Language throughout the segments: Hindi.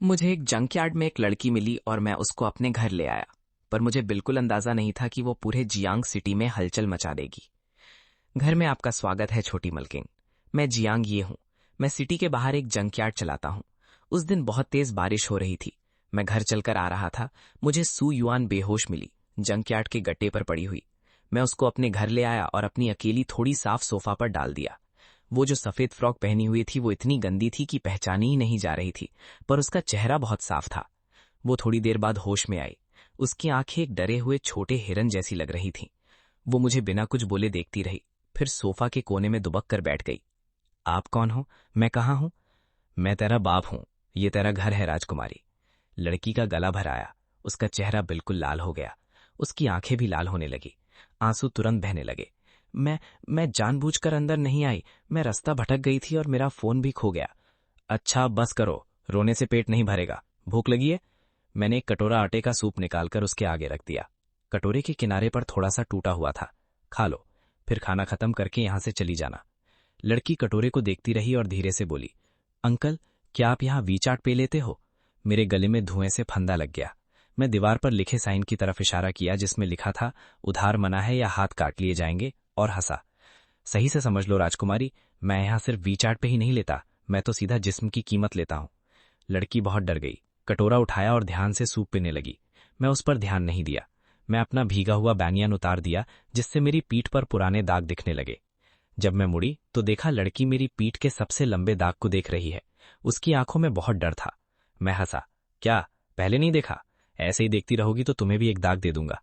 मुझे एक जंकयार्ड में एक लड़की मिली और मैं उसको अपने घर ले आया, पर मुझे बिल्कुल अंदाजा नहीं था कि वो पूरे जियांग सिटी में हलचल मचा देगी। घर में आपका स्वागत है छोटी मलकिंग। मैं जियांग ये हूँ। मैं सिटी के बाहर एक जंकयार्ड चलाता हूँ। उस दिन बहुत तेज बारिश हो रही थी। मैं घर चलकर आ रहा था। मुझे सू युआन बेहोश मिली, जंकयार्ड के गट्टे पर पड़ी हुई। मैं उसको अपने घर ले आया और अपनी अकेली थोड़ी साफ सोफा पर डाल दिया। वो जो सफेद फ्रॉक पहनी हुई थी वो इतनी गंदी थी कि पहचानी ही नहीं जा रही थी, पर उसका चेहरा बहुत साफ था। वो थोड़ी देर बाद होश में आई। उसकी आंखें एक डरे हुए छोटे हिरन जैसी लग रही थीं। वो मुझे बिना कुछ बोले देखती रही, फिर सोफा के कोने में दुबक कर बैठ गई। आप कौन हो? मैं कहाँ हूँ? मैं तेरा बाप हूँ। ये तेरा घर है राजकुमारी। लड़की का गला भर आया। उसका चेहरा बिल्कुल लाल हो गया। उसकी आंखें भी लाल होने लगी। आंसू तुरंत बहने लगे। मैं जानबूझकर अंदर नहीं आई। मैं रास्ता भटक गई थी और मेरा फोन भी खो गया। अच्छा बस करो, रोने से पेट नहीं भरेगा। भूख लगी है? मैंने एक कटोरा आटे का सूप निकालकर उसके आगे रख दिया। कटोरे के किनारे पर थोड़ा सा टूटा हुआ था। खा लो, फिर खाना खत्म करके यहां से चली जाना। लड़की कटोरे को देखती रही और धीरे से बोली, अंकल, क्या आप यहाँ वी चाट पे लेते हो? मेरे गले में धुएं से फंदा लग गया। मैं दीवार पर लिखे साइन की तरफ इशारा किया जिसमें लिखा था उधार मना है या हाथ काट लिए जाएंगे, और हंसा। सही से समझ लो राजकुमारी, मैं यहाँ सिर्फ वी चाट पे ही नहीं लेता, मैं तो सीधा जिस्म की कीमत लेता हूँ। लड़की बहुत डर गई। कटोरा उठाया और ध्यान से सूप पीने लगी। मैं उस पर ध्यान नहीं दिया। मैं अपना भीगा हुआ बैनियान उतार दिया जिससे मेरी पीठ पर पुराने दाग दिखने लगे। जब मैं मुड़ी तो देखा लड़की मेरी पीठ के सबसे लंबे दाग को देख रही है। उसकी आंखों में बहुत डर था। मैं हंसा। क्या पहले नहीं देखा? ऐसे ही देखती रहोगी तो तुम्हें भी एक दाग दे दूंगा।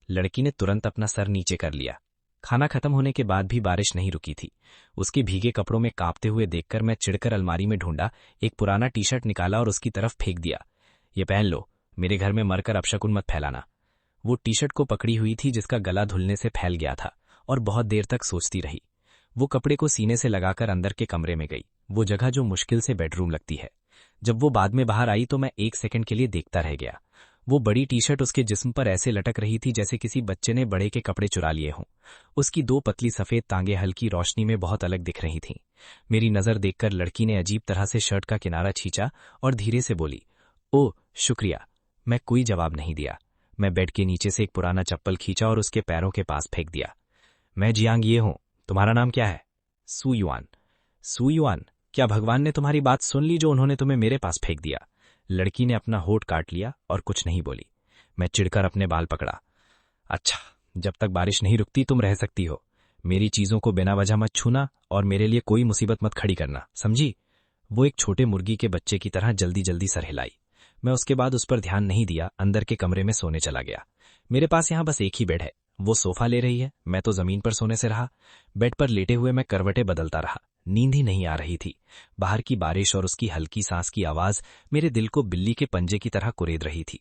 लड़की ने तुरंत अपना सर नीचे कर लिया। खाना खत्म होने के बाद भी बारिश नहीं रुकी थी। उसके भीगे कपड़ों में कांपते हुए देखकर मैं चिढ़कर अलमारी में ढूंढा, एक पुराना टी शर्ट निकाला और उसकी तरफ फेंक दिया। ये पहन लो, मेरे घर में मरकर अपशकुन मत फैलाना। वो टी शर्ट को पकड़ी हुई थी जिसका गला धुलने से फैल गया था, और बहुत देर तक सोचती रही। वो कपड़े को सीने से लगाकर अंदर के कमरे में गई, वो जगह जो मुश्किल से बेडरूम लगती है। जब वो बाद में बाहर आई तो मैं एक सेकंड के लिए देखता रह गया। वो बड़ी टी शर्ट उसके जिस्म पर ऐसे लटक रही थी जैसे किसी बच्चे ने बड़े के कपड़े चुरा लिए हों। उसकी दो पतली सफेद टांगें हल्की रोशनी में बहुत अलग दिख रही थीं। मेरी नजर देखकर लड़की ने अजीब तरह से शर्ट का किनारा खींचा और धीरे से बोली, ओह शुक्रिया। मैं कोई जवाब नहीं दिया। मैं बेड के नीचे से एक पुराना चप्पल खींचा और उसके पैरों के पास फेंक दिया। मैं जियांग ये हूं। तुम्हारा नाम क्या है? सू युआन। सू युआन, क्या भगवान ने तुम्हारी बात सुन ली जो उन्होंने तुम्हें मेरे पास फेंक दिया? लड़की ने अपना होठ काट लिया और कुछ नहीं बोली। मैं चिढ़कर अपने बाल पकड़ा। अच्छा, जब तक बारिश नहीं रुकती तुम रह सकती हो। मेरी चीजों को बिना वजह मत छूना और मेरे लिए कोई मुसीबत मत खड़ी करना, समझी? वो एक छोटे मुर्गी के बच्चे की तरह जल्दी जल्दी सर हिलाई। मैं उसके बाद उस पर ध्यान नहीं दिया, अंदर के कमरे में सोने चला गया। मेरे पास यहाँ बस एक ही बेड है। वो सोफा ले रही है, मैं तो जमीन पर सोने से रहा। बेड पर लेटे हुए मैं करवटें बदलता रहा। नींद ही नहीं आ रही थी। बाहर की बारिश और उसकी हल्की सांस की आवाज मेरे दिल को बिल्ली के पंजे की तरह कुरेद रही थी।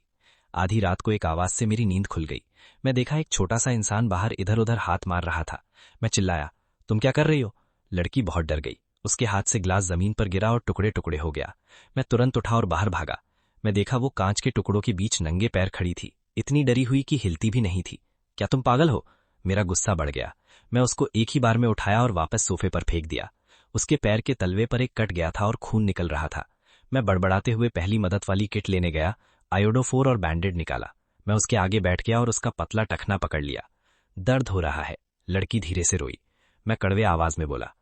आधी रात को एक आवाज से मेरी नींद खुल गई। मैं देखा एक छोटा सा इंसान बाहर इधर उधर हाथ मार रहा था। मैं चिल्लाया, तुम क्या कर रही हो? लड़की बहुत डर गई। उसके हाथ से गिलास जमीन पर गिरा और टुकड़े टुकड़े हो गया। मैं तुरंत उठा और बाहर भागा। मैं देखा वो कांच के टुकड़ों के बीच नंगे पैर खड़ी थी, इतनी डरी हुई कि हिलती भी नहीं थी। क्या तुम पागल हो? मेरा गुस्सा बढ़ गया। मैं उसको एक ही बार में उठाया और वापस सोफे पर फेंक दिया। उसके पैर के तलवे पर एक कट गया था और खून निकल रहा था। मैं बड़बड़ाते हुए पहली मदद वाली किट लेने गया, आयोडोफोर और बैंडेड निकाला। मैं उसके आगे बैठ गया और उसका पतला टखना पकड़ लिया। दर्द हो रहा है। लड़की धीरे से रोई। मैं कड़वे आवाज में बोला,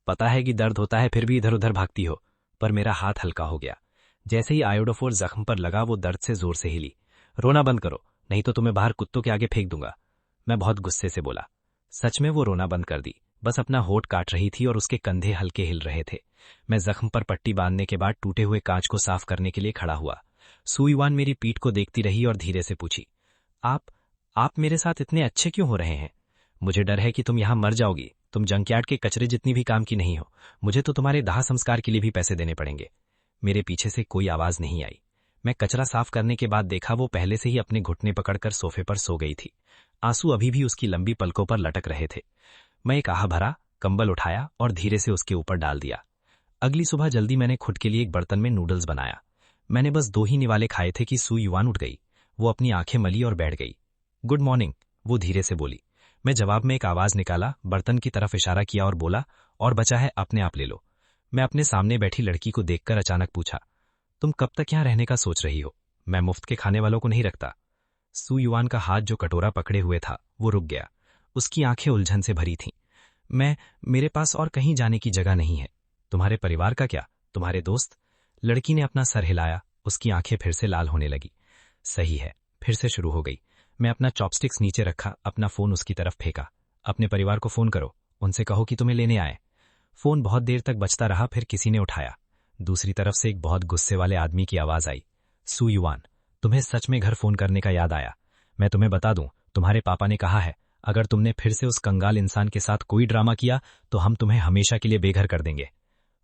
पता है कि दर्द होता है फिर भी इधर उधर भागती हो। पर मेरा हाथ हल्का हो गया। जैसे ही आयोडोफोर जख्म पर लगा वो दर्द से जोर से हिली। रोना बंद करो, नहीं तो तुम्हें बाहर कुत्तों के आगे फेंक दूंगा। मैं बहुत गुस्से से बोला। सच में वो रोना बंद कर दी, बस अपना होठ काट रही थी और उसके कंधे हल्के हिल रहे थे। मैं जख्म पर पट्टी बांधने के बाद टूटे हुए कांच को साफ करने के लिए खड़ा हुआ। सू युआन मेरी पीठ को देखती रही और धीरे से पूछी, आप मेरे साथ इतने अच्छे क्यों हो रहे हैं? मुझे डर है कि तुम यहां मर जाओगी। तुम जंकयार्ड के कचरे जितनी भी काम की नहीं हो। मुझे तो तुम्हारे दाह संस्कार के लिए भी पैसे देने पड़ेंगे। मेरे पीछे से कोई आवाज नहीं आई। मैं कचरा साफ करने के बाद देखा वो पहले से ही अपने घुटने पकड़कर सोफे पर सो गई थी। आंसू अभी भी उसकी लंबी पलकों पर लटक रहे थे। मैं एक आह भरा, कंबल उठाया और धीरे से उसके ऊपर डाल दिया। अगली सुबह जल्दी मैंने खुद के लिए एक बर्तन में नूडल्स बनाया। मैंने बस 2 ही निवाले खाए थे कि सू युआन उठ गई। वो अपनी आंखें मली और बैठ गई। गुड मॉर्निंग, वो धीरे से बोली। मैं जवाब में एक आवाज निकाला, बर्तन की तरफ इशारा किया और बोला, और बचा है अपने आप ले लो। मैं अपने सामने बैठी लड़की को देखकर अचानक पूछा, तुम कब तक यहाँ रहने का सोच रही हो? मैं मुफ्त के खाने वालों को नहीं रखता। सू युआन का हाथ जो कटोरा पकड़े हुए था वो रुक गया। उसकी आंखें उलझन से भरी थीं। मेरे पास और कहीं जाने की जगह नहीं है। तुम्हारे परिवार का क्या? तुम्हारे दोस्त? लड़की ने अपना सर हिलाया। उसकी आंखें फिर से लाल होने लगी। सही है, फिर से शुरू हो गई। मैं अपना चॉपस्टिक्स नीचे रखा, अपना फोन उसकी तरफ फेंका। अपने परिवार को फोन करो, उनसे कहो कि तुम्हें लेने आए। फोन बहुत देर तक बजता रहा, फिर किसी ने उठाया। दूसरी तरफ से एक बहुत गुस्से वाले आदमी की आवाज आई। सू युआन, तुम्हें सच में घर फोन करने का याद आया? मैं तुम्हें बता दूं, तुम्हारे पापा ने कहा है अगर तुमने फिर से उस कंगाल इंसान के साथ कोई ड्रामा किया तो हम तुम्हें हमेशा के लिए बेघर कर देंगे।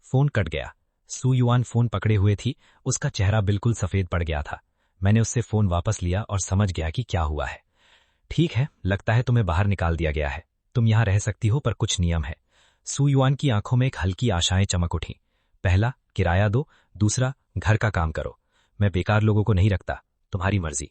फोन कट गया। सू युआन फोन पकड़े हुए थी। उसका चेहरा बिल्कुल सफेद पड़ गया था। मैंने उससे फोन वापस लिया और समझ गया कि क्या हुआ है। ठीक है, लगता है तुम्हें बाहर निकाल दिया गया है। तुम यहां रह सकती हो, पर कुछ नियम है। सू युआन की आंखों में एक हल्की आशाएं चमक उठी। पहला, किराया दो। दूसरा, घर का काम करो। मैं बेकार लोगों को नहीं रखता, तुम्हारी मर्जी।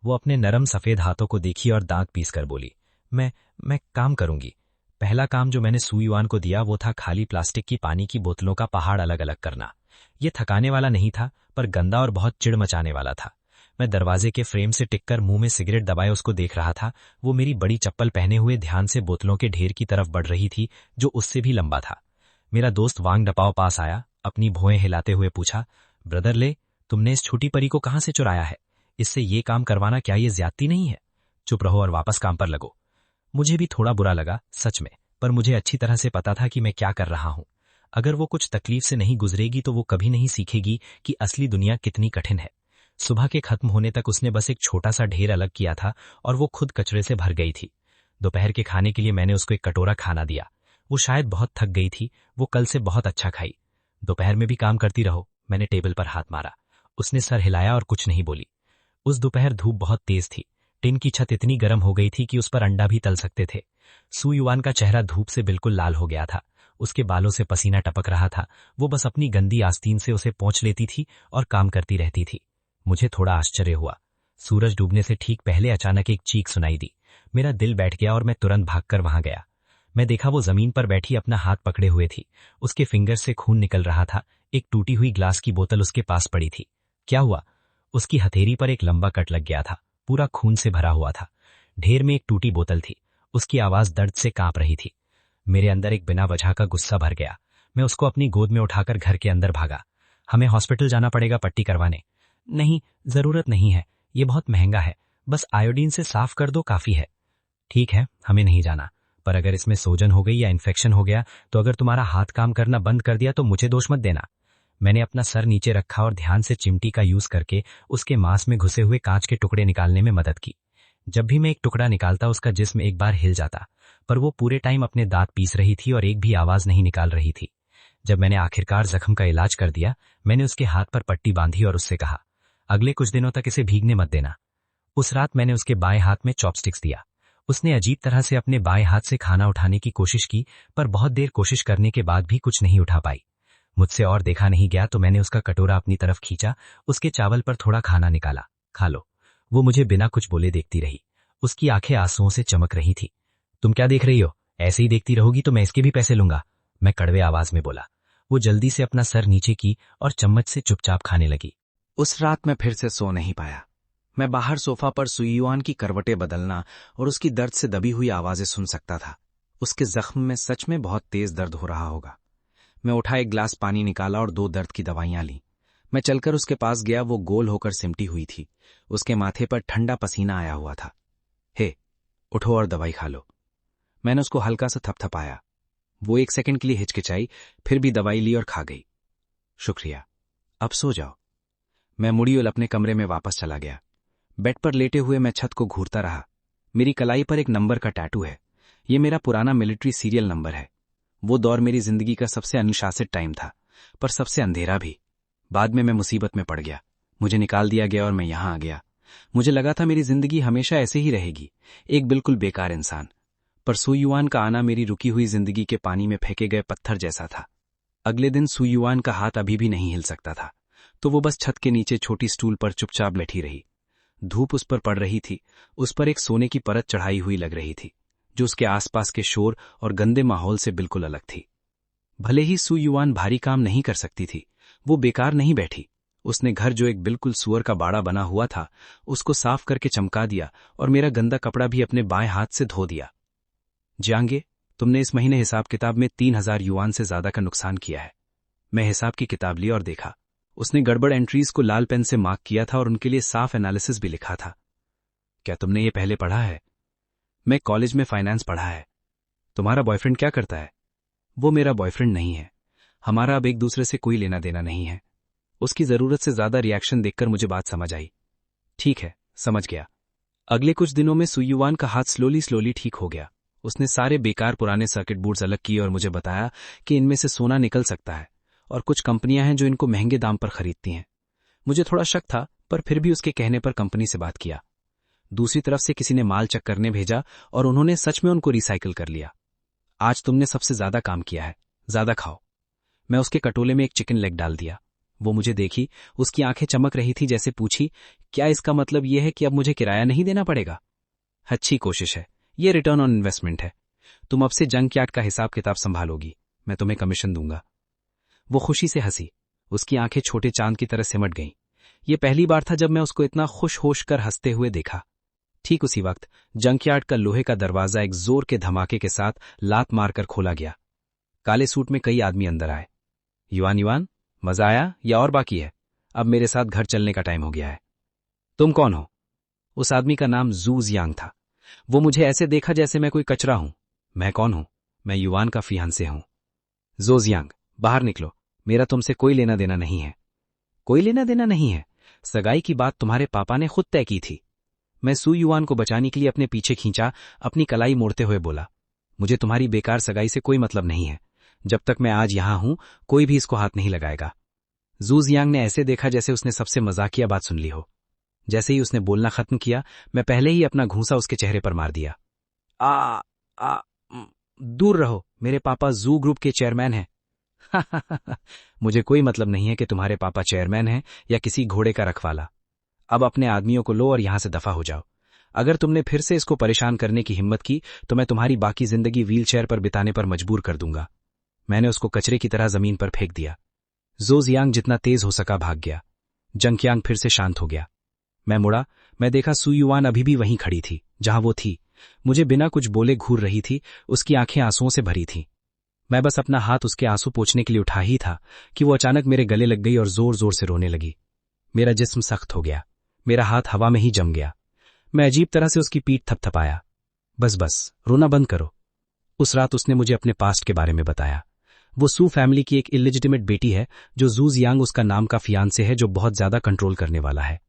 वो अपने नरम सफेद हाथों को देखी और दांत पीसकर बोली, मैं काम करूंगी। पहला काम जो मैंने सू युआन को दिया वो था खाली प्लास्टिक की पानी की बोतलों का पहाड़ अलग अलग करना। ये थकाने वाला नहीं था, पर गंदा और बहुत चिढ़ मचाने वाला था। मैं दरवाजे के फ्रेम से टिककर मुंह में सिगरेट दबाए उसको देख रहा था। वो मेरी बड़ी चप्पल पहने हुए ध्यान से बोतलों के ढेर की तरफ बढ़ रही थी, जो उससे भी लंबा था। मेरा दोस्त वांग डपाओ पास आया, अपनी भौएं हिलाते हुए पूछा, ब्रदर ले, तुमने इस छोटी परी को कहां से चुराया है? इससे ये काम करवाना क्या ये ज्यादती नहीं है? चुप रहो और वापस काम पर लगो। मुझे भी थोड़ा बुरा लगा, सच में, पर मुझे अच्छी तरह से पता था कि मैं क्या कर रहा हूं। अगर वो कुछ तकलीफ से नहीं गुजरेगी तो वो कभी नहीं सीखेगी कि असली दुनिया कितनी कठिन है। सुबह के खत्म होने तक उसने बस एक छोटा सा ढेर अलग किया था और वो खुद कचरे से भर गई थी। दोपहर के खाने के लिए मैंने उसको एक कटोरा खाना दिया। वो शायद बहुत थक गई थी, वो कल से बहुत अच्छा खाई। दोपहर में भी काम करती रहो, मैंने टेबल पर हाथ मारा। उसने सर हिलाया और कुछ नहीं बोली। उस दोपहर धूप बहुत तेज थी। टिन की छत इतनी गर्म हो गई थी कि उस पर अंडा भी तल सकते थे। सू युआन का चेहरा धूप से बिल्कुल लाल हो गया था। उसके बालों से पसीना टपक रहा था। वो बस अपनी गंदी आस्तीन से उसे पोंछ लेती थी और काम करती रहती थी। मुझे थोड़ा आश्चर्य हुआ। सूरज डूबने से ठीक पहले अचानक एक चीख सुनाई दी। मेरा दिल बैठ गया और मैं तुरंत भागकर वहां गया। मैं देखा वो जमीन पर बैठी अपना हाथ पकड़े हुए थी। उसके फिंगर से खून निकल रहा था। एक टूटी हुई ग्लास की बोतल उसके पास पड़ी थी। क्या हुआ? उसकी हथेली पर एक लंबा कट लग गया था, पूरा खून से भरा हुआ था। ढेर में एक टूटी बोतल थी। उसकी आवाज दर्द से कांप रही थी। मेरे अंदर एक बिना वजह का गुस्सा भर गया। मैं उसको अपनी गोद में उठाकर घर के अंदर भागा। हमें हॉस्पिटल जाना पड़ेगा पट्टी करवाने। नहीं, जरूरत नहीं है, ये बहुत महंगा है, बस आयोडीन से साफ कर दो, काफी है। ठीक है, हमें नहीं जाना, पर अगर इसमें सोजन हो गई या इन्फेक्शन हो गया तो अगर तुम्हारा हाथ काम करना बंद कर दिया तो मुझे दोष मत देना। मैंने अपना सर नीचे रखा और ध्यान से चिमटी का यूज करके उसके मांस में घुसे हुए कांच के टुकड़े निकालने में मदद की। जब भी मैं एक टुकड़ा निकालता उसका जिस्म एक बार हिल जाता, पर वो पूरे टाइम अपने दांत पीस रही थी और एक भी आवाज नहीं निकाल रही थी। जब मैंने आखिरकार जख्म का इलाज कर दिया, मैंने उसके हाथ पर पट्टी बांधी और उससे कहा, अगले कुछ दिनों तक इसे भीगने मत देना। उस रात मैंने उसके बाएं हाथ में चॉपस्टिक्स दिया। उसने अजीब तरह से अपने बाएं हाथ से खाना उठाने की कोशिश की, पर बहुत देर कोशिश करने के बाद भी कुछ नहीं उठा पाई। मुझसे और देखा नहीं गया तो मैंने उसका कटोरा अपनी तरफ खींचा, उसके चावल पर थोड़ा खाना निकाला। खा लो। वो मुझे बिना कुछ बोले देखती रही। उसकी आंखें आंसुओं से चमक रही थी। तुम क्या देख रही हो? ऐसे ही देखती रहोगी तो मैं इसके भी पैसे लूंगा, मैं कड़वे आवाज में बोला। वो जल्दी से अपना सर नीचे की और चम्मच से चुपचाप खाने लगी। उस रात मैं फिर से सो नहीं पाया। मैं बाहर सोफा पर सू युआन की करवटें बदलना और उसकी दर्द से दबी हुई आवाजें सुन सकता था। उसके जख्म में सच में बहुत तेज दर्द हो रहा होगा। मैं उठा, एक गिलास पानी निकाला और 2 दर्द की दवाइयां ली। मैं चलकर उसके पास गया। वो गोल होकर सिमटी हुई थी। उसके माथे पर ठंडा पसीना आया हुआ था। हे, उठो और दवाई खा लो। मैंने उसको हल्का सा थपथपाया। वो 1 सेकंड के लिए हिचकिचाई, फिर भी दवाई ली और खा गई। शुक्रिया, अब सो जाओ। मैं मुड़ी और अपने कमरे में वापस चला गया। बेड पर लेटे हुए मैं छत को घूरता रहा। मेरी कलाई पर एक नंबर का टैटू है। ये मेरा पुराना मिलिट्री सीरियल नंबर है। वो दौर मेरी जिंदगी का सबसे अनुशासित टाइम था, पर सबसे अंधेरा भी। बाद में मैं मुसीबत में पड़ गया। मुझे निकाल दिया गया और मैं यहां आ गया। मुझे लगा था मेरी जिंदगी हमेशा ऐसे ही रहेगी, एक बिल्कुल बेकार इंसान। पर सू युआन का आना मेरी रुकी हुई जिंदगी के पानी में फेंके गए पत्थर जैसा था। अगले दिन सू युआन का हाथ अभी भी नहीं हिल सकता था, तो वो बस छत के नीचे छोटी स्टूल पर चुपचाप बैठी रही। धूप उस पर पड़ रही थी। उस पर एक सोने की परत चढ़ाई हुई लग रही थी, जो उसके आसपास के शोर और गंदे माहौल से बिल्कुल अलग थी। भले ही सू युआन भारी काम नहीं कर सकती थी, वो बेकार नहीं बैठी। उसने घर जो एक बिल्कुल सुअर का बाड़ा बना हुआ था उसको साफ करके चमका दिया और मेरा गंदा कपड़ा भी अपने बाएं हाथ से धो दिया। जियांगे, तुमने इस महीने हिसाब किताब में 3000 युआन से ज्यादा का नुकसान किया है। मैं हिसाब की किताब ली और देखा। उसने गड़बड़ एंट्रीज को लाल पेन से मार्क किया था और उनके लिए साफ एनालिसिस भी लिखा था। क्या तुमने ये पहले पढ़ा है? मैं कॉलेज में फाइनेंस पढ़ा है। तुम्हारा बॉयफ्रेंड क्या करता है? वो मेरा बॉयफ्रेंड नहीं है। हमारा अब एक दूसरे से कोई लेना देना नहीं है। उसकी जरूरत से ज्यादा रिएक्शन देखकर मुझे बात समझ आई। ठीक है, समझ गया। अगले कुछ दिनों में सुयुआन का हाथ स्लोली ठीक हो गया। उसने सारे बेकार पुराने सर्किट बोर्ड्स अलग किए और मुझे बताया कि इनमें से सोना निकल सकता है और कुछ कंपनियां हैं जो इनको महंगे दाम पर खरीदती हैं। मुझे थोड़ा शक था, पर फिर भी उसके कहने पर कंपनी से बात किया। दूसरी तरफ से किसी ने माल चेक करने भेजा और उन्होंने सच में उनको रिसाइकिल कर लिया। आज तुमने सबसे ज्यादा काम किया है, ज्यादा खाओ। मैं उसके कटोले में एक चिकन लेग डाल दिया। वो मुझे देखी, उसकी आंखें चमक रही थी, जैसे पूछी, क्या इसका मतलब यह है कि अब मुझे किराया नहीं देना पड़ेगा? अच्छी कोशिश है, ये रिटर्न ऑन इन्वेस्टमेंट है। तुम अब से जंकयार्ड का हिसाब किताब संभालोगी, मैं तुम्हें कमीशन दूंगा। वो खुशी से हंसी, उसकी आंखें छोटे चांद की तरह सिमट गईं। ये पहली बार था जब मैं उसको इतना खुश होश कर हंसते हुए देखा। ठीक उसी वक्त जंकयार्ड का लोहे का दरवाजा एक जोर के धमाके के साथ लात मारकर खोला गया। काले सूट में कई आदमी अंदर आए। युआन, मजा आया या और बाकी है? अब मेरे साथ घर चलने का टाइम हो गया है। तुम कौन हो? उस आदमी का नाम जू जियांग था। वो मुझे ऐसे देखा जैसे मैं कोई कचरा हूं। मैं कौन हूं? मैं युआन का फियांसे हूं। जो जियांग, बाहर निकलो, मेरा तुमसे कोई लेना देना नहीं है। कोई लेना देना नहीं है? सगाई की बात तुम्हारे पापा ने खुद तय की थी। मैं सू युआन को बचाने के लिए अपने पीछे खींचा, अपनी कलाई मोड़ते हुए बोला, मुझे तुम्हारी बेकार सगाई से कोई मतलब नहीं है। जब तक मैं आज यहां हूं, कोई भी इसको हाथ नहीं लगाएगा। जू जियांग ने ऐसे देखा जैसे उसने सबसे मजाकिया बात सुन ली हो। जैसे ही उसने बोलना खत्म किया, मैं पहले ही अपना घूंसा उसके चेहरे पर मार दिया। आ, आ, दूर रहो, मेरे पापा जू ग्रुप के चेयरमैन हैं। मुझे कोई मतलब नहीं है कि तुम्हारे पापा चेयरमैन हैं या किसी घोड़े का रखवाला। अब अपने आदमियों को लो और यहां से दफा हो जाओ। अगर तुमने फिर से इसको परेशान करने की हिम्मत की तो मैं तुम्हारी बाकी जिंदगी व्हीलचेयर पर बिताने पर मजबूर कर दूंगा। मैंने उसको कचरे की तरह जमीन पर फेंक दिया। जो जियांग जितना तेज हो सका भाग गया। जंकयांग फिर से शांत हो गया। मैं मुड़ा, मैं देखा सू युआन अभी भी वहीं खड़ी थी जहां वो थी। मुझे बिना कुछ बोले घूर रही थी, उसकी आंखें आंसुओं से भरी थीं। मैं बस अपना हाथ उसके आंसू पोंछने के लिए उठा ही था कि वो अचानक मेरे गले लग गई और जोर जोर से रोने लगी। मेरा जिस्म सख्त हो गया, मेरा हाथ हवा में ही जम गया। मैं अजीब तरह से उसकी पीठ थपथपाया। बस रोना बंद करो। उस रात उसने मुझे अपने पास्ट के बारे में बताया। वो सू फैमिली की एक इलिजिटिमेट बेटी है, जो जू जियांग उसका नाम का फियांसे है, जो बहुत ज्यादा कंट्रोल करने वाला है।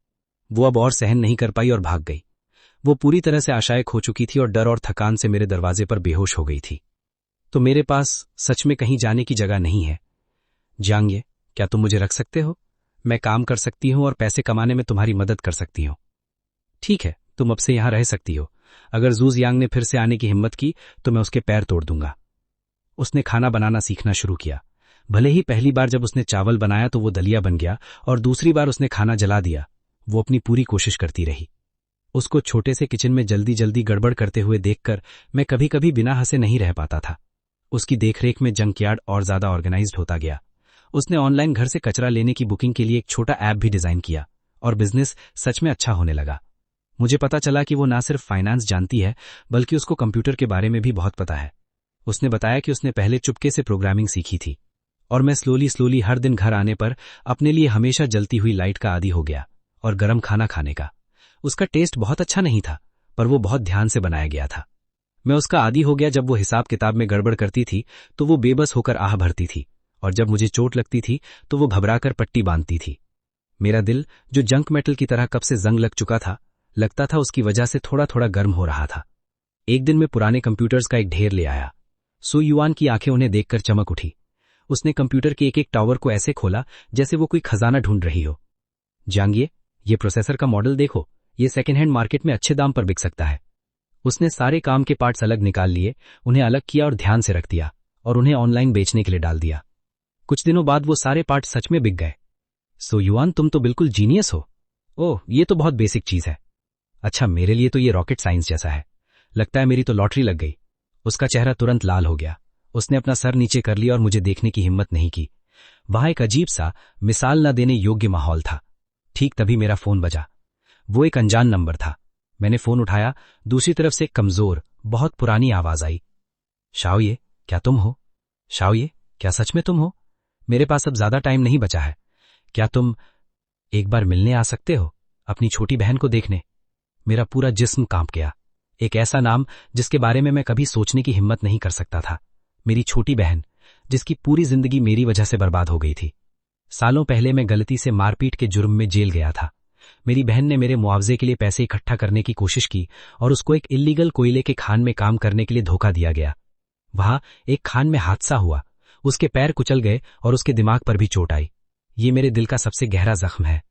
वो अब और सहन नहीं कर पाई और भाग गई। वो पूरी तरह से आशाएं खो चुकी थी और डर और थकान से मेरे दरवाजे पर बेहोश हो गई थी। तो मेरे पास सच में कहीं जाने की जगह नहीं है। जियांग, क्या तुम मुझे रख सकते हो? मैं काम कर सकती हूं और पैसे कमाने में तुम्हारी मदद कर सकती हूं। ठीक है, तुम अब से यहां रह सकती हो। अगर जू जियांग ने फिर से आने की हिम्मत की तो मैं उसके पैर तोड़ दूंगा। उसने खाना बनाना सीखना शुरू किया। भले ही पहली बार जब उसने चावल बनाया तो वो दलिया बन गया और दूसरी बार उसने खाना जला दिया। वो अपनी पूरी कोशिश करती रही। उसको छोटे से किचन में जल्दी जल्दी गड़बड़ करते हुए देखकर मैं कभी कभी बिना हंसे नहीं रह पाता था। उसकी देखरेख में जंकयार्ड और ज्यादा ऑर्गेनाइज्ड होता गया। उसने ऑनलाइन घर से कचरा लेने की बुकिंग के लिए एक छोटा ऐप भी डिजाइन किया और बिजनेस सच में अच्छा होने लगा। मुझे पता चला कि वो ना सिर्फ फाइनेंस जानती है, बल्कि उसको कंप्यूटर के बारे में भी बहुत पता है। उसने बताया कि उसने पहले चुपके से प्रोग्रामिंग सीखी थी और मैं स्लोली हर दिन घर आने पर अपने लिए हमेशा जलती हुई लाइट का आदी हो गया और गर्म खाना खाने का। उसका टेस्ट बहुत अच्छा नहीं था, पर वो बहुत ध्यान से बनाया गया था। मैं उसका आदी हो गया। जब वो हिसाब किताब में गड़बड़ करती थी तो वो बेबस होकर आह भरती थी और जब मुझे चोट लगती थी तो वो घबराकर पट्टी बांधती थी। मेरा दिल, जो जंक मेटल की तरह कब से जंग लग चुका था, लगता था उसकी वजह से थोड़ा थोड़ा गर्म हो रहा था। एक दिन मैं पुराने कंप्यूटर्स का एक ढेर ले आया। सू युआन की आंखें उन्हें देखकर चमक उठी। उसने कंप्यूटर के एक एक टावर को ऐसे खोला जैसे वो कोई खजाना ढूंढ रही हो। जियांग, ये प्रोसेसर का मॉडल देखो, ये सेकेंड हैंड मार्केट में अच्छे दाम पर बिक सकता है। उसने सारे काम के पार्ट्स अलग निकाल लिए, उन्हें अलग किया और ध्यान से रख दिया और उन्हें ऑनलाइन बेचने के लिए डाल दिया। कुछ दिनों बाद वो सारे पार्ट सच में बिक गए। सो युआन, तुम तो बिल्कुल जीनियस हो। ओह, ये तो बहुत बेसिक चीज है। अच्छा, मेरे लिए तो ये रॉकेट साइंस जैसा है। लगता है मेरी तो लॉटरी लग गई। उसका चेहरा तुरंत लाल हो गया। उसने अपना सर नीचे कर लिया और मुझे देखने की हिम्मत नहीं की। वहां एक अजीब सा, मिसाल न देने योग्य माहौल था। ठीक तभी मेरा फोन बजा। वो एक अनजान नंबर था। मैंने फोन उठाया। दूसरी तरफ से एक कमजोर, बहुत पुरानी आवाज आई। शाओये, क्या तुम हो? शाओये, क्या सच में तुम हो? मेरे पास अब ज्यादा टाइम नहीं बचा है। क्या तुम एक बार मिलने आ सकते हो, अपनी छोटी बहन को देखने? मेरा पूरा जिस्म कांप गया। एक ऐसा नाम जिसके बारे में मैं कभी सोचने की हिम्मत नहीं कर सकता था। मेरी छोटी बहन, जिसकी पूरी जिंदगी मेरी वजह से बर्बाद हो गई थी। सालों पहले मैं गलती से मारपीट के जुर्म में जेल गया था। मेरी बहन ने मेरे मुआवजे के लिए पैसे इकट्ठा करने की कोशिश की और उसको एक इल्लीगल कोयले के खान में काम करने के लिए धोखा दिया गया। वहां एक खान में हादसा हुआ। उसके पैर कुचल गए और उसके दिमाग पर भी चोट आई। ये मेरे दिल का सबसे गहरा जख्म है।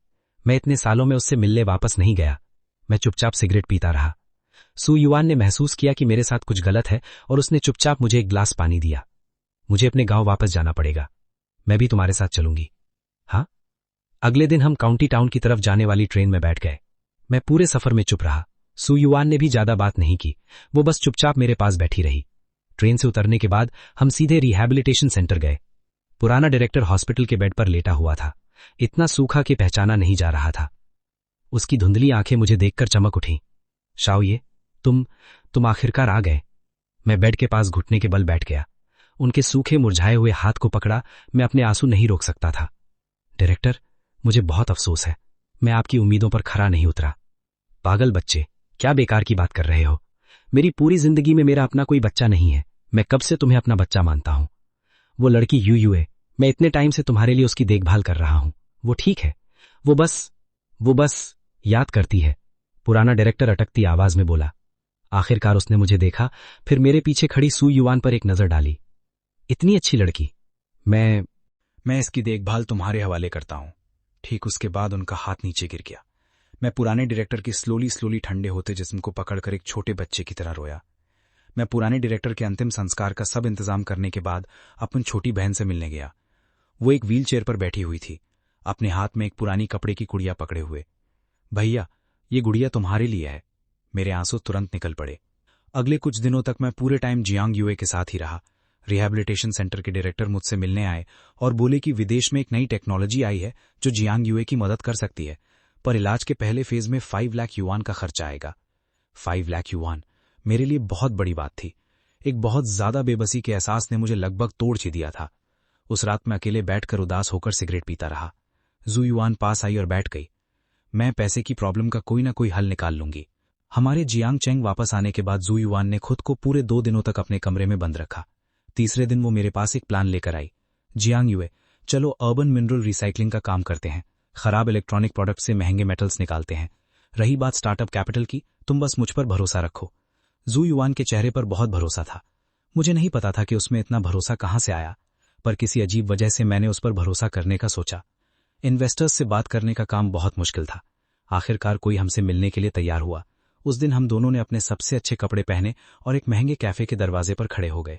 मैं इतने सालों में उससे मिलने वापस नहीं गया। मैं चुपचाप सिगरेट पीता रहा। सू युआन ने महसूस किया कि मेरे साथ कुछ गलत है और उसने चुपचाप मुझे एक गिलास पानी दिया। मुझे अपने गांव वापस जाना पड़ेगा। मैं भी तुम्हारे साथ चलूंगी। हाँ। अगले दिन हम काउंटी टाउन की तरफ जाने वाली ट्रेन में बैठ गए। मैं पूरे सफर में चुप रहा। सू युआन ने भी ज्यादा बात नहीं की। वो बस चुपचाप मेरे पास बैठी रही। ट्रेन से उतरने के बाद हम सीधे रिहैबिलिटेशन सेंटर गए। पुराना डायरेक्टर हॉस्पिटल के बेड पर लेटा हुआ था। इतना सूखा कि पहचाना नहीं जा रहा था। उसकी धुंधली आंखें मुझे देखकर चमक उठी। शाओये, तुम आखिरकार आ गए। मैं बेड के पास घुटने के बल बैठ गया। उनके सूखे मुरझाए हुए हाथ को पकड़ा। मैं अपने आंसू नहीं रोक सकता था। डायरेक्टर, मुझे बहुत अफसोस है। मैं आपकी उम्मीदों पर खरा नहीं उतरा। पागल बच्चे, क्या बेकार की बात कर रहे हो? मेरी पूरी जिंदगी में मेरा अपना कोई बच्चा नहीं है। मैं कब से तुम्हें अपना बच्चा मानता हूं। वो लड़की यूए, मैं इतने टाइम से तुम्हारे लिए उसकी देखभाल कर रहा हूं। वो ठीक है। वो बस याद करती है। पुराना डायरेक्टर अटकती आवाज में बोला। आखिरकार उसने मुझे देखा, फिर मेरे पीछे खड़ी सू युआन पर एक नजर डाली। इतनी अच्छी लड़की। मैं इसकी देखभाल तुम्हारे हवाले करता हूं। ठीक उसके बाद उनका हाथ नीचे गिर गया। मैं पुराने डायरेक्टर के स्लोली ठंडे होते जिस्म को पकड़कर एक छोटे बच्चे की तरह रोया। मैं पुराने डायरेक्टर के अंतिम संस्कार का सब इंतजाम करने के बाद अपनी छोटी बहन से मिलने गया। वो एक व्हील चेयर पर बैठी हुई थी, अपने हाथ में एक पुरानी कपड़े की गुड़िया पकड़े हुए। भैया, ये गुड़िया तुम्हारे लिए है। मेरे आंसू तुरंत निकल पड़े। अगले कुछ दिनों तक मैं पूरे टाइम जियांग यूए के साथ ही रहा। रिहैबिलिटेशन सेंटर के डायरेक्टर मुझसे मिलने आए और बोले कि विदेश में एक नई टेक्नोलॉजी आई है जो जियांग यूए की मदद कर सकती है, पर इलाज के पहले फेज में 5 लाख युआन का खर्चा आएगा। 5 लाख युआन मेरे लिए बहुत बड़ी बात थी। एक बहुत ज्यादा बेबसी के एहसास ने मुझे लगभग तोड़ ही दिया था। उस रात मैं अकेले बैठकर उदास होकर सिगरेट पीता रहा। जू युआन पास आई और बैठ गई। मैं पैसे की प्रॉब्लम का कोई ना कोई हल निकाल लूंगी। हमारे जियांग चेंग वापस आने के बाद जू युआन ने खुद को पूरे 2 दिनों तक अपने कमरे में बंद रखा। तीसरे दिन वो मेरे पास एक प्लान लेकर आई। जियांग यूए, चलो अर्बन मिनरल रिसाइकलिंग का काम करते हैं। खराब इलेक्ट्रॉनिक प्रोडक्ट से महंगे मेटल्स निकालते हैं। रही बात स्टार्टअप कैपिटल की, तुम बस मुझ पर भरोसा रखो। जू युआन के चेहरे पर बहुत भरोसा था। मुझे नहीं पता था कि उसमें इतना भरोसा कहां से आया, पर किसी अजीब वजह से मैंने उस पर भरोसा करने का सोचा। इन्वेस्टर्स से बात करने का काम बहुत मुश्किल था। आखिरकार कोई हमसे मिलने के लिए तैयार हुआ। उस दिन हम दोनों ने अपने सबसे अच्छे कपड़े पहने और एक महंगे कैफे के दरवाजे पर खड़े हो गए।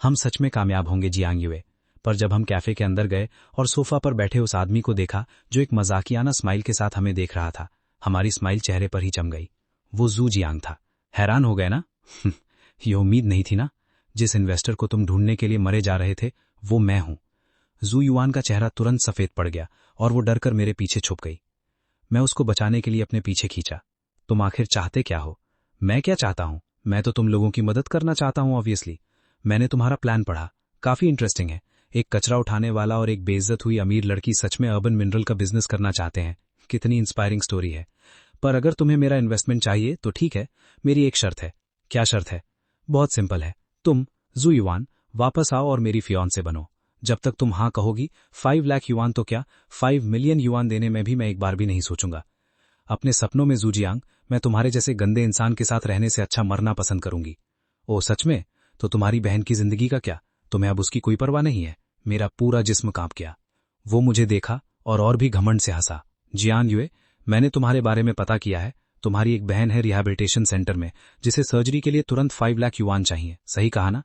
हम सच में कामयाब होंगे जियांग यूए। पर जब हम कैफे के अंदर गए और सोफा पर बैठे उस आदमी को देखा जो एक मजाकियाना स्माइल के साथ हमें देख रहा था, हमारी स्माइल चेहरे पर ही जम गई। वो जू जियांग था। हैरान हो गए ना? ये उम्मीद नहीं थी ना? जिस इन्वेस्टर को तुम ढूंढने के लिए मरे जा रहे थे, वो मैं हूं। जू युआन का चेहरा तुरंत सफेद पड़ गया और वो डरकर मेरे पीछे छुप गई। मैं उसको बचाने के लिए अपने पीछे खींचा। तुम आखिर चाहते क्या हो? मैं क्या चाहता हूं? मैं तो तुम लोगों की मदद करना चाहता हूं ऑब्वियसली। मैंने तुम्हारा प्लान पढ़ा, काफी इंटरेस्टिंग है। एक कचरा उठाने वाला और एक बेइज्जत हुई अमीर लड़की सच में अर्बन मिनरल का बिजनेस करना चाहते हैं। कितनी इंस्पायरिंग स्टोरी है। पर अगर तुम्हें मेरा इन्वेस्टमेंट चाहिए तो ठीक है, मेरी एक शर्त है। क्या शर्त है? बहुत सिंपल है। तुम जू युआन वापस आओ और मेरी फियांसे बनो। जब तक तुम हां कहोगी, 5 लाख युआन तो क्या, 5 मिलियन युआन देने में भी मैं एक बार भी नहीं सोचूंगा। अपने सपनों में जू जियांग, मैं तुम्हारे जैसे गंदे इंसान के साथ रहने से अच्छा मरना पसंद करूंगी। ओ सच में? तो तुम्हारी बहन की जिंदगी का क्या? तुम्हें अब उसकी कोई परवाह नहीं है? मेरा पूरा जिस्म कांप गया। वो मुझे देखा और भी घमंड से हंसा। जियांग यूए, मैंने तुम्हारे बारे में पता किया है। तुम्हारी एक बहन है रिहैबिलिटेशन सेंटर में, जिसे सर्जरी के लिए तुरंत 5 लाख युआन चाहिए। सही कहा ना?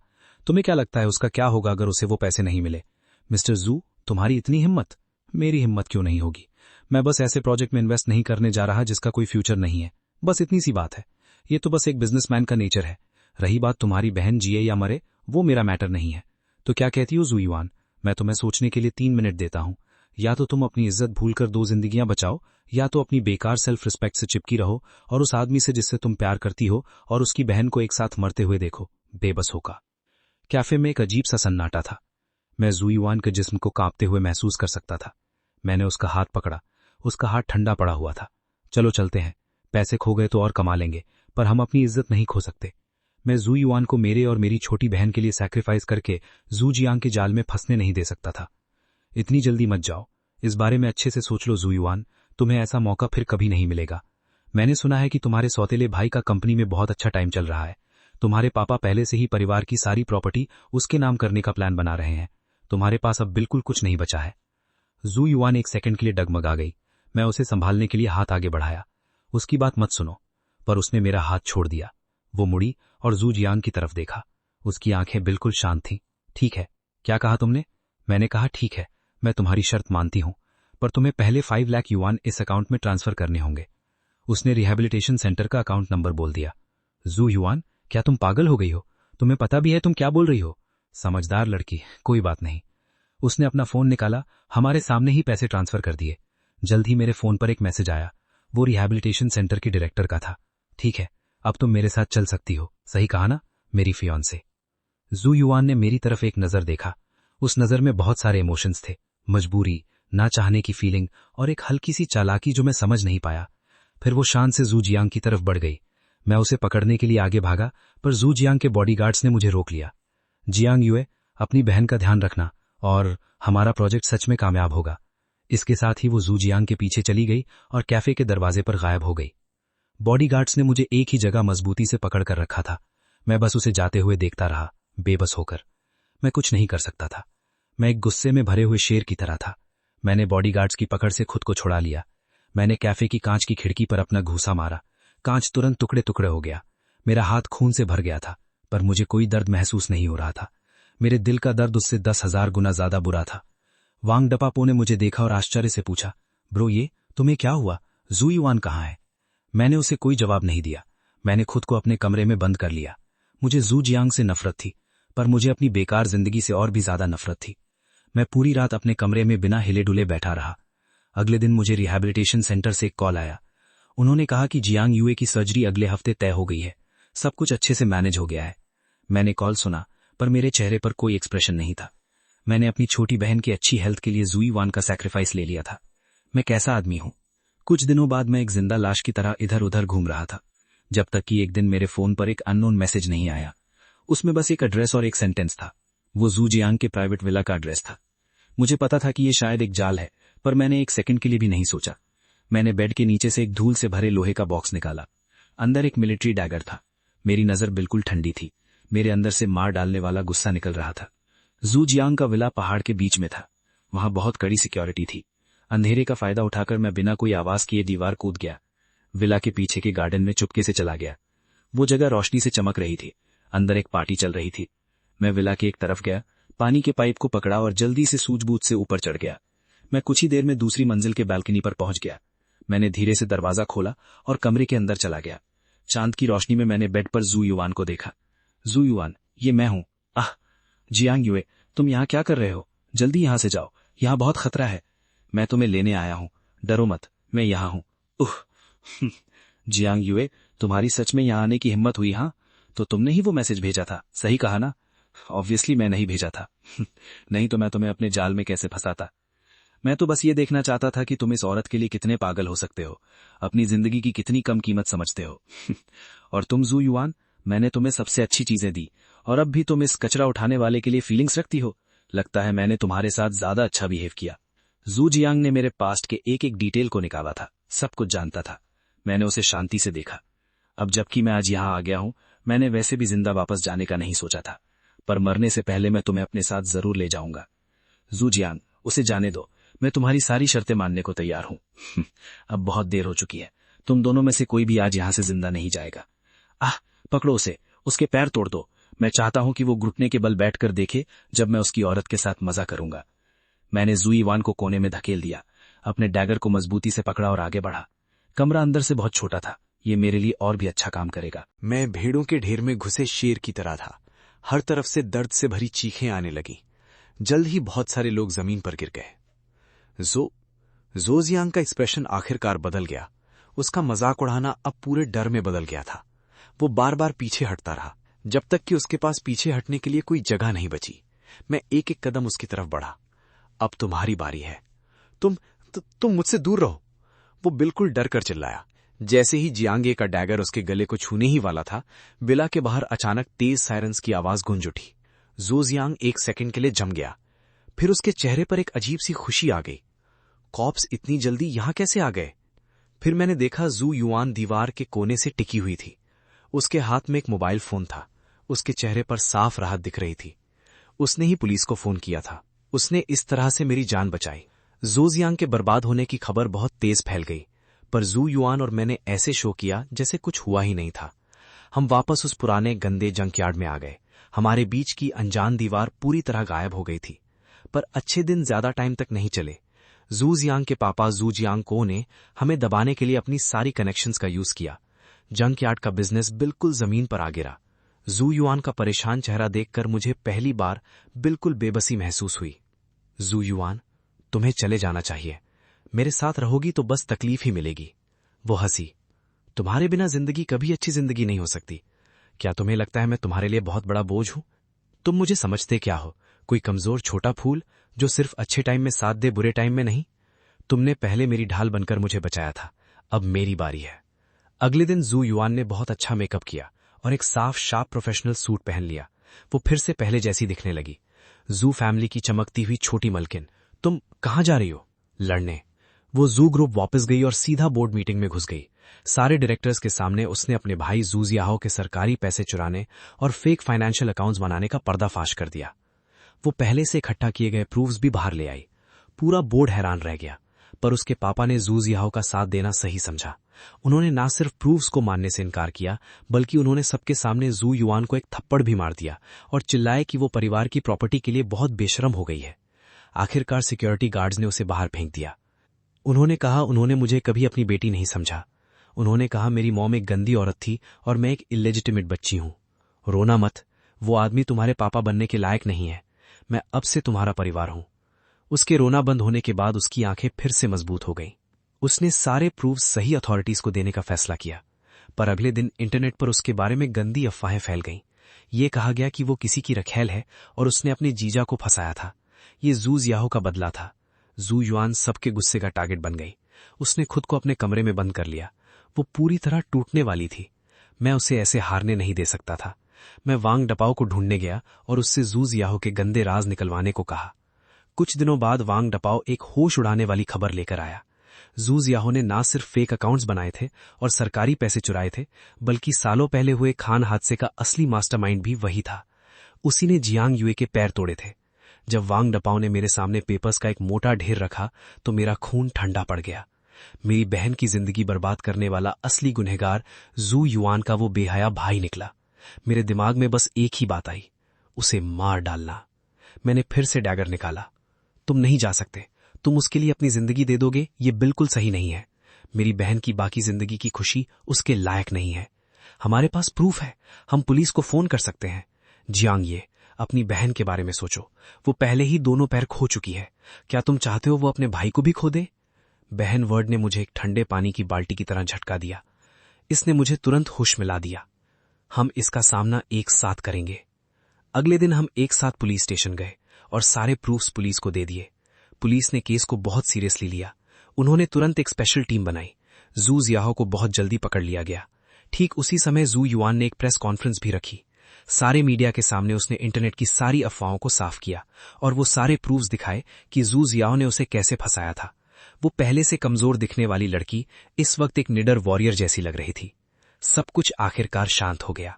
तुम्हें क्या लगता है उसका क्या होगा अगर उसे वो पैसे नहीं मिले? मिस्टर जू, तुम्हारी इतनी हिम्मत? मेरी हिम्मत क्यों नहीं होगी? मैं बस ऐसे प्रोजेक्ट में इन्वेस्ट नहीं करने जा रहा जिसका कोई फ्यूचर नहीं है। बस इतनी सी बात है। ये तो बस एक बिजनेसमैन का नेचर है। रही बात तुम्हारी बहन जिए या मरे, वो मेरा मैटर नहीं है। तो क्या कहती हो जू युआन? मैं तुम्हें सोचने के लिए 3 मिनट देता हूं। या तो तुम अपनी इज्जत भूलकर 2 जिंदगियां बचाओ, या तो अपनी बेकार सेल्फ रिस्पेक्ट से चिपकी रहो और उस आदमी से जिससे तुम प्यार करती हो और उसकी बहन को एक साथ मरते हुए देखो, बेबस होगा। कैफे में एक अजीब सा सन्नाटा था। मैं जू युआन के जिस्म को कांपते हुए महसूस कर सकता था। मैंने उसका हाथ पकड़ा। उसका हाथ ठंडा पड़ा हुआ था। चलो चलते हैं, पैसे खो गए तो और कमा लेंगे, पर हम अपनी इज्जत नहीं खो सकते। मैं जू युआन को मेरे और मेरी छोटी बहन के लिए सैक्रिफाइस करके जू जियांग के जाल में फंसने नहीं दे सकता था। इतनी जल्दी मत जाओ, इस बारे में अच्छे से सोच लो जू युआन, तुम्हें ऐसा मौका फिर कभी नहीं मिलेगा। मैंने सुना है कि तुम्हारे सौतेले भाई का कंपनी में बहुत अच्छा टाइम चल रहा है। तुम्हारे पापा पहले से ही परिवार की सारी प्रॉपर्टी उसके नाम करने का प्लान बना रहे हैं। तुम्हारे पास अब बिल्कुल कुछ नहीं बचा है। जू युआन एक सेकंड के लिए डगमगा गई। मैं उसे संभालने के लिए हाथ आगे बढ़ाया। उसकी बात मत सुनो, पर उसने मेरा हाथ छोड़ दिया। वो मुड़ी और जू जियांग की तरफ देखा। उसकी आंखें बिल्कुल शांत थीं। ठीक है, क्या कहा तुमने? मैंने कहा ठीक है, मैं तुम्हारी शर्त मानती हूं, पर तुम्हें पहले 5 लाख युआन इस अकाउंट में ट्रांसफर करने होंगे। उसने रिहैबिलिटेशन सेंटर का अकाउंट नंबर बोल दिया। जू युआन, क्या तुम पागल हो गई हो? तुम्हें पता भी है तुम क्या बोल रही हो? समझदार लड़की, कोई बात नहीं। उसने अपना फोन निकाला, हमारे सामने ही पैसे ट्रांसफर कर दिए। जल्द ही मेरे फोन पर एक मैसेज आया। वो रिहैबिलिटेशन सेंटर के डायरेक्टर का था। ठीक है, अब तुम मेरे साथ चल सकती हो, सही कहा ना, मेरी फियांसे। जू युआन ने मेरी तरफ एक नजर देखा। उस नजर में बहुत सारे इमोशंस थे, मजबूरी, ना चाहने की फीलिंग और एक हल्की सी चालाकी जो मैं समझ नहीं पाया। फिर वो शान से जू जियांग की तरफ बढ़ गई। मैं उसे पकड़ने के लिए आगे भागा, पर जू जियांग के बॉडीगार्ड्स ने मुझे रोक लिया। जियांग युए, अपनी बहन का ध्यान रखना और हमारा प्रोजेक्ट सच में कामयाब होगा। इसके साथ ही वो जू जियांग के पीछे चली गई और कैफे के दरवाजे पर गायब हो गई। बॉडीगार्ड्स ने मुझे एक ही जगह मजबूती से पकड़ कर रखा था। मैं बस उसे जाते हुए देखता रहा, बेबस होकर। मैं कुछ नहीं कर सकता था। मैं एक गुस्से में भरे हुए शेर की तरह था। मैंने बॉडीगार्ड्स की पकड़ से खुद को छुड़ा लिया। मैंने कैफे की कांच की खिड़की पर अपना घूंसा मारा। कांच तुरंत टुकड़े टुकड़े हो गया। मेरा हाथ खून से भर गया था, पर मुझे कोई दर्द महसूस नहीं हो रहा था। मेरे दिल का दर्द उससे 10,000 गुना ज्यादा बुरा था। वांग डपापो ने मुझे देखा और आश्चर्य से पूछा, ब्रो ये तुम्हें क्या हुआ? जू युआन कहाँ है? मैंने उसे कोई जवाब नहीं दिया। मैंने खुद को अपने कमरे में बंद कर लिया। मुझे जू जियांग से नफरत थी, पर मुझे अपनी बेकार जिंदगी से और भी ज्यादा नफरत थी। मैं पूरी रात अपने कमरे में बिना हिले डुले बैठा रहा। अगले दिन मुझे रिहैबिलिटेशन सेंटर से एक कॉल आया। उन्होंने कहा कि जियांग युए की सर्जरी अगले हफ्ते तय हो गई है। सब कुछ अच्छे से मैनेज हो गया है। मैंने कॉल सुना, पर मेरे चेहरे पर कोई एक्सप्रेशन नहीं था। मैंने अपनी छोटी बहन की अच्छी हेल्थ के लिए जू युआन का सैक्रिफाइस ले लिया था। मैं कैसा आदमी हूं? कुछ दिनों बाद मैं एक जिंदा लाश की तरह इधर उधर घूम रहा था, जब तक कि एक दिन मेरे फोन पर एक अननोन मैसेज नहीं आया। उसमें बस एक एड्रेस और एक सेंटेंस था। वो जू जियांग के प्राइवेट विला का एड्रेस था। मुझे पता था कि ये शायद एक जाल है, पर मैंने एक सेकंड के लिए भी नहीं सोचा। मैंने बेड के नीचे से एक धूल से भरे लोहे का बॉक्स निकाला। अंदर एक मिलिट्री डैगर था। मेरी नजर बिल्कुल ठंडी थी। मेरे अंदर से मार डालने वाला गुस्सा निकल रहा था। जू जियांग का विला पहाड़ के बीच में था। वहां बहुत कड़ी सिक्योरिटी थी। अंधेरे का फायदा उठाकर मैं बिना कोई आवाज किए दीवार कूद गया। विला के पीछे के गार्डन में चुपके से चला गया। वो जगह रोशनी से चमक रही थी। अंदर एक पार्टी चल रही थी। मैं विला के एक तरफ गया, पानी के पाइप को पकड़ा और जल्दी से सूझबूझ से ऊपर चढ़ गया। मैं कुछ ही देर में दूसरी मंजिल के बालकनी पर पहुंच गया। मैंने धीरे से दरवाजा खोला और कमरे के अंदर चला गया। चांद की रोशनी में मैंने बेड पर जू युआन को देखा। जू युआन, ये मैं हूं। आह, जियांग युए, तुम यहाँ क्या कर रहे हो? जल्दी यहाँ से जाओ, यहाँ बहुत खतरा है। मैं तुम्हें लेने आया हूँ, डरो मत, मैं यहाँ हूँ। उह, जियांग युए, तुम्हारी सच में यहाँ आने की हिम्मत हुई? हाँ, तो तुमने ही वो मैसेज भेजा था, सही कहा ना? ऑब्वियसली मैं नहीं भेजा था। नहीं तो मैं तुम्हें अपने जाल में कैसे फंसाता। मैं तो बस ये देखना चाहता था कि तुम इस औरत के लिए कितने पागल हो सकते हो, अपनी जिंदगी की कितनी कम कीमत समझते हो। और तुम जू युआन, मैंने तुम्हें सबसे अच्छी चीजें दी और अब भी तुम इस कचरा उठाने वाले के लिए फीलिंग्स रखती हो। लगता है मैंने तुम्हारे साथ ज्यादा अच्छा बिहेव किया। जू जियांग ने मेरे पास्ट के एक एक डिटेल को निकाला था, सब कुछ जानता था। मैंने उसे शांति से देखा। अब जबकि मैं आज यहाँ आ गया हूँ, मैंने वैसे भी जिंदा वापस जाने का नहीं सोचा था, पर मरने से पहले मैं तुम्हें अपने साथ जरूर ले जाऊंगा। जू जियांग, उसे जाने दो, मैं तुम्हारी सारी शर्तें मानने को तैयार हूं। अब बहुत देर हो चुकी है, तुम दोनों में से कोई भी आज यहां से जिंदा नहीं जाएगा। आह, पकड़ो उसे, उसके पैर तोड़ दो। मैं चाहता हूं कि वो घुटने के बल बैठकर देखे जब मैं उसकी औरत के साथ मजा करूंगा। मैंने जू युआन को कोने में धकेल दिया, अपने डैगर को मजबूती से पकड़ा और आगे बढ़ा। कमरा अंदर से बहुत छोटा था, ये मेरे लिए और भी अच्छा काम करेगा। मैं भेड़ों के ढेर में घुसे शेर की तरह था। हर तरफ से दर्द से भरी चीखें आने लगी। जल्द ही बहुत सारे लोग जमीन पर गिर गए। ज़ो जियांग का एक्सप्रेशन आखिरकार बदल गया। उसका मजाक उड़ाना अब पूरे डर में बदल गया था। वो बार बार पीछे हटता रहा, जब तक कि उसके पास पीछे हटने के लिए कोई जगह नहीं बची। मैं एक एक कदम उसकी तरफ बढ़ा। अब तुम्हारी बारी है। तुम मुझसे दूर रहो, वो बिल्कुल डर कर चिल्लाया। जैसे ही जियांगे का डैगर उसके गले को छूने ही वाला था, विला के बाहर अचानक तेज सायरन्स की आवाज गूंज उठी। ज़ो जियांग एक सेकंड के लिए जम गया, फिर उसके चेहरे पर एक अजीब सी खुशी आ गई। कॉप्स इतनी जल्दी यहां कैसे आ गए? फिर मैंने देखा ज़ू युआन दीवार के कोने से टिकी हुई थी। उसके हाथ में एक मोबाइल फोन था। उसके चेहरे पर साफ राहत दिख रही थी। उसने ही पुलिस को फोन किया था। उसने इस तरह से मेरी जान बचाई। ज़ो जियांग के बर्बाद होने की खबर बहुत तेज फैल गई, पर ज़ू युआन और मैंने ऐसे शो किया जैसे कुछ हुआ ही नहीं था। हम वापस उस पुराने गंदे जंकयार्ड में आ गए। हमारे बीच की अनजान दीवार पूरी तरह गायब हो गई थी। पर अच्छे दिन ज्यादा टाइम तक नहीं चले। ज़ू जियांग के पापा ज़ू जियांग ने हमें दबाने के लिए अपनी सारी कनेक्शंस का यूज किया। जंकयार्ड का बिजनेस बिल्कुल जमीन पर आ गिरा। ज़ू युआन का परेशान चेहरा देखकर मुझे पहली बार बिल्कुल बेबसी महसूस हुई। ज़ू युआन, तुम्हें चले जाना चाहिए। मेरे साथ रहोगी तो बस तकलीफ ही मिलेगी। वो हंसी। तुम्हारे बिना जिंदगी कभी अच्छी जिंदगी नहीं हो सकती। क्या तुम्हें लगता है मैं तुम्हारे लिए बहुत बड़ा बोझ हूं? तुम मुझे समझते क्या हो? कोई कमजोर छोटा फूल जो सिर्फ अच्छे टाइम में साथ दे, बुरे टाइम में नहीं। तुमने पहले मेरी ढाल बनकर मुझे बचाया था, अब मेरी बारी है। अगले दिन ज़ू युआन ने बहुत अच्छा मेकअप किया और एक साफ शार्प प्रोफेशनल सूट पहन लिया। वो फिर से पहले जैसी दिखने लगी। ज़ू फैमिली की चमकती हुई छोटी मलकिन। तुम कहां जा रही हो? लड़ने। वो ज़ू ग्रुप वापस गई और सीधा बोर्ड मीटिंग में घुस गई। सारे डायरेक्टर्स के सामने उसने अपने भाई ज़ू जियाओ के सरकारी पैसे चुराने और फेक फाइनेंशियल अकाउंट्स बनाने का पर्दाफाश कर दिया। वो पहले से इकट्ठा किए गए प्रूफ्स भी बाहर ले आई। पूरा बोर्ड हैरान रह गया, पर उसके पापा ने ज़ू जियाओ का साथ देना सही समझा। उन्होंने ना सिर्फ प्रूफ्स को मानने से इनकार किया, बल्कि उन्होंने सबके सामने ज़ू युआन को एक थप्पड़ भी मार दिया और चिल्लाए कि वो परिवार की प्रॉपर्टी के लिए बहुत बेशरम हो गई है। आखिरकार सिक्योरिटी गार्ड्स ने उसे बाहर फेंक दिया। उन्होंने कहा उन्होंने मुझे कभी अपनी बेटी नहीं समझा। उन्होंने कहा मेरी मॉम एक गंदी औरत थी और मैं एक इलेजिटिमेट बच्ची हूं। रोना मत, वो आदमी तुम्हारे पापा बनने के लायक नहीं है। मैं अब से तुम्हारा परिवार हूं। उसके रोना बंद होने के बाद उसकी आंखें फिर से मजबूत हो गईं। उसने सारे प्रूफ सही अथॉरिटीज को देने का फैसला किया, पर अगले दिन इंटरनेट पर उसके बारे में गंदी अफवाहें फैल गईं। ये कहा गया कि वो किसी की रखैल है और उसने अपने जीजा को फंसाया था। ये ज़ू जियाओ का बदला था। ज़ू युआन सबके गुस्से का टारगेट बन गई। उसने खुद को अपने कमरे में बंद कर लिया। वो पूरी तरह टूटने वाली थी। मैं उसे ऐसे हारने नहीं दे सकता था। मैं वांग डपाओ को ढूंढने गया और उससे ज़ू जियाओ के गंदे राज निकलवाने को कहा। कुछ दिनों बाद वांग डपाओ एक होश उड़ाने वाली खबर लेकर आया। ज़ू जियाओ ने ना सिर्फ फेक अकाउंट्स बनाए थे और सरकारी पैसे चुराए थे, बल्कि सालों पहले हुए खान हादसे का असली मास्टरमाइंड भी वही था। उसी ने जियांग युए के पैर तोड़े थे। जब वांग डपाओ ने मेरे सामने पेपर्स का एक मोटा ढेर रखा तो मेरा खून ठंडा पड़ गया। मेरी बहन की जिंदगी बर्बाद करने वाला असली गुनहगार ज़ू युआन का वो बेहया भाई निकला। मेरे दिमाग में बस एक ही बात आई, उसे मार डालना। मैंने फिर से डैगर निकाला। तुम नहीं जा सकते। तुम उसके लिए अपनी जिंदगी दे दोगे, ये बिल्कुल सही नहीं है। मेरी बहन की बाकी जिंदगी की खुशी उसके लायक नहीं है। हमारे पास प्रूफ है, हम पुलिस को फोन कर सकते हैं। जियांग ये अपनी बहन के बारे में सोचो। वो पहले ही दोनों पैर खो चुकी है। क्या तुम चाहते हो वो अपने भाई को भी खो दे? बहन वर्ड ने मुझे एक ठंडे पानी की बाल्टी की तरह झटका दिया। इसने मुझे तुरंत होश मिला दिया। हम इसका सामना एक साथ करेंगे। अगले दिन हम एक साथ पुलिस स्टेशन गए और सारे प्रूफ्स पुलिस को दे दिए। पुलिस ने केस को बहुत सीरियसली लिया। उन्होंने तुरंत एक स्पेशल टीम बनाई। ज़ू जियाओ को बहुत जल्दी पकड़ लिया गया। ठीक उसी समय ज़ू युआन ने एक प्रेस कॉन्फ्रेंस भी रखी। सारे मीडिया के सामने उसने इंटरनेट की सारी अफवाहों को साफ किया और वो सारे प्रूफ्स दिखाए कि ज़ू जियाओ ने उसे कैसे फंसाया था। वो पहले से कमजोर दिखने वाली लड़की इस वक्त एक निडर वॉरियर जैसी लग रही थी। सब कुछ आखिरकार शांत हो गया।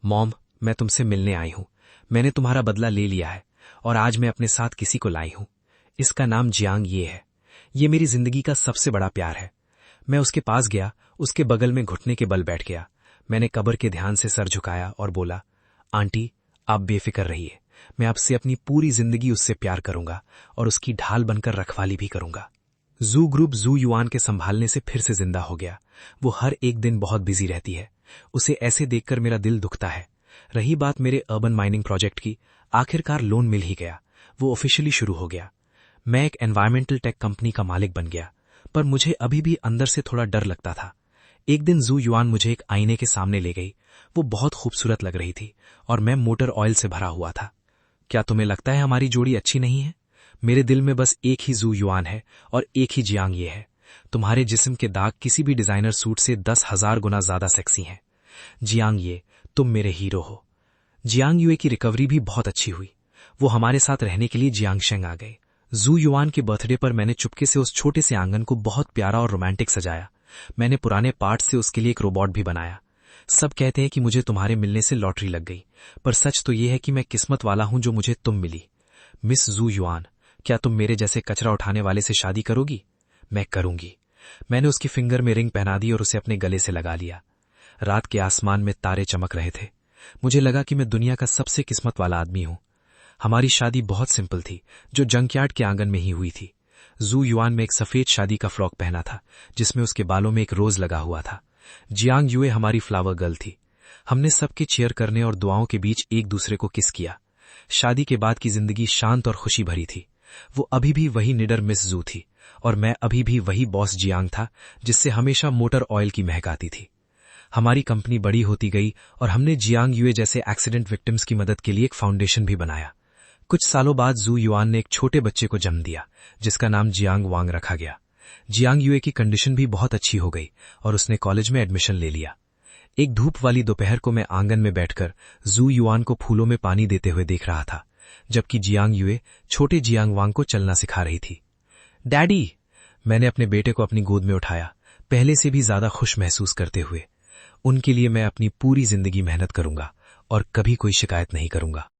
मॉम, मैं तुमसे मिलने आई हूं। मैंने तुम्हारा बदला ले लिया है और आज मैं अपने साथ किसी को लाई हूं। इसका नाम जियांग ये है। ये मेरी जिंदगी का सबसे बड़ा प्यार है। मैं उसके पास गया, उसके बगल में घुटने के बल बैठ गया। मैंने कब्र के ध्यान से सर झुकाया और बोला, आंटी, आप बेफिक्र रहिए। मैं आपसे अपनी पूरी जिंदगी उससे प्यार करूंगा और उसकी ढाल बनकर रखवाली भी करूंगा। ज़ू ग्रुप ज़ू युआन के संभालने से फिर से जिंदा हो गया। वो हर एक दिन बहुत बिजी रहती है। उसे ऐसे देखकर मेरा दिल दुखता है। रही बात मेरे अर्बन माइनिंग प्रोजेक्ट की, आखिरकार लोन मिल ही गया। वो ऑफिशियली शुरू हो गया। मैं एक एनवायरमेंटल टेक कंपनी का मालिक बन गया, पर मुझे अभी भी अंदर से थोड़ा डर लगता था। एक दिन जू युआन मुझे एक आईने के सामने ले गई। वो बहुत खूबसूरत लग रही थी और मैं मोटर ऑयल से भरा हुआ था। क्या तुम्हें लगता है हमारी जोड़ी अच्छी नहीं है? मेरे दिल में बस एक ही जू युआन है और एक ही जियांग ये है। तुम्हारे जिस्म के दाग किसी भी डिजाइनर सूट से 10,000 गुना ज्यादा सेक्सी हैं। जियांग ये, तुम मेरे हीरो हो। जियांग युए की रिकवरी भी बहुत अच्छी हुई। वो हमारे साथ रहने के लिए जियांगशेंग आ गए। जू युआन के बर्थडे पर मैंने चुपके से उस छोटे से आंगन को बहुत प्यारा और रोमांटिक सजाया। मैंने पुराने पार्ट्स से उसके लिए एक रोबोट भी बनाया। सब कहते हैं कि मुझे तुम्हारे मिलने से लॉटरी लग गई, पर सच तो यह है कि मैं किस्मत वाला हूं जो मुझे तुम मिली। मिस जू युआन, क्या तुम मेरे जैसे कचरा उठाने वाले से शादी करोगी? मैं करूंगी। मैंने उसकी फिंगर में रिंग पहना दी और उसे अपने गले से लगा लिया। रात के आसमान में तारे चमक रहे थे। मुझे लगा कि मैं दुनिया का सबसे किस्मत वाला आदमी हूं। हमारी शादी बहुत सिंपल थी, जो जंकयार्ड के आंगन में ही हुई थी। जू युआन में एक सफेद शादी का फ्रॉक पहना था, जिसमें उसके बालों में एक रोज लगा हुआ था। जियांग युए हमारी फ्लावर गर्ल थी। हमने सबके चीयर करने और दुआओं के बीच एक दूसरे को किस किया। शादी के बाद की जिंदगी शांत और खुशी भरी थी। वो अभी भी वही निडर मिस जू थी और मैं अभी भी वही बॉस जियांग था, जिससे हमेशा मोटर ऑयल की महक आती थी। हमारी कंपनी बड़ी होती गई और हमने जियांग युए जैसे एक्सीडेंट विक्टिम्स की मदद के लिए एक फाउंडेशन भी बनाया। कुछ सालों बाद जू युआन ने एक छोटे बच्चे को जन्म दिया, जिसका नाम जियांग वांग रखा गया। जियांग युए की कंडीशन भी बहुत अच्छी हो गई और उसने कॉलेज में एडमिशन ले लिया। एक धूप वाली दोपहर को मैं आंगन में बैठकर जू युआन को फूलों में पानी देते हुए देख रहा था, जबकि जियांग युए छोटे जियांग वांग को चलना सिखा रही थी। डैडी, मैंने अपने बेटे को अपनी गोद में उठाया, पहले से भी ज्यादा खुश महसूस करते हुए। उनके लिए मैं अपनी पूरी जिंदगी मेहनत करूंगा और कभी कोई शिकायत नहीं करूंगा।